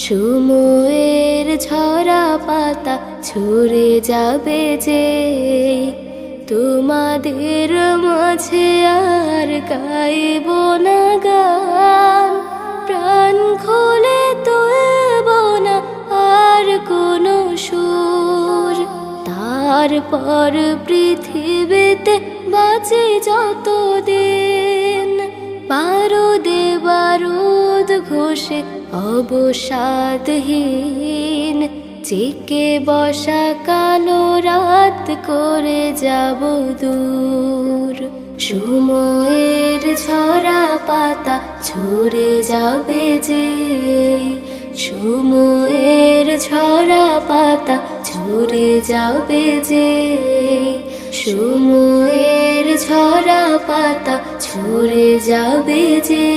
সময়ের ঝরা পাতা ঝরে যাবে যে, তোমাদের মাঝে আর গাইব না গান। প্রাণ খুলে তুলব না আর কোনো সুর, তারপর পৃথিবীতে বাঁচে যতদিন। বারুদে বারুদ ঘষে অবসাদহীন, জেগে বসা কালো রাত করে যাব দূর। সময়ের ঝরা পাতা ঝরে যাবে যে, সময়ের ঝরা পাতা ঝরে যাবে যে, সময়ের ঝরা পাতা ঝরে যাবে যে।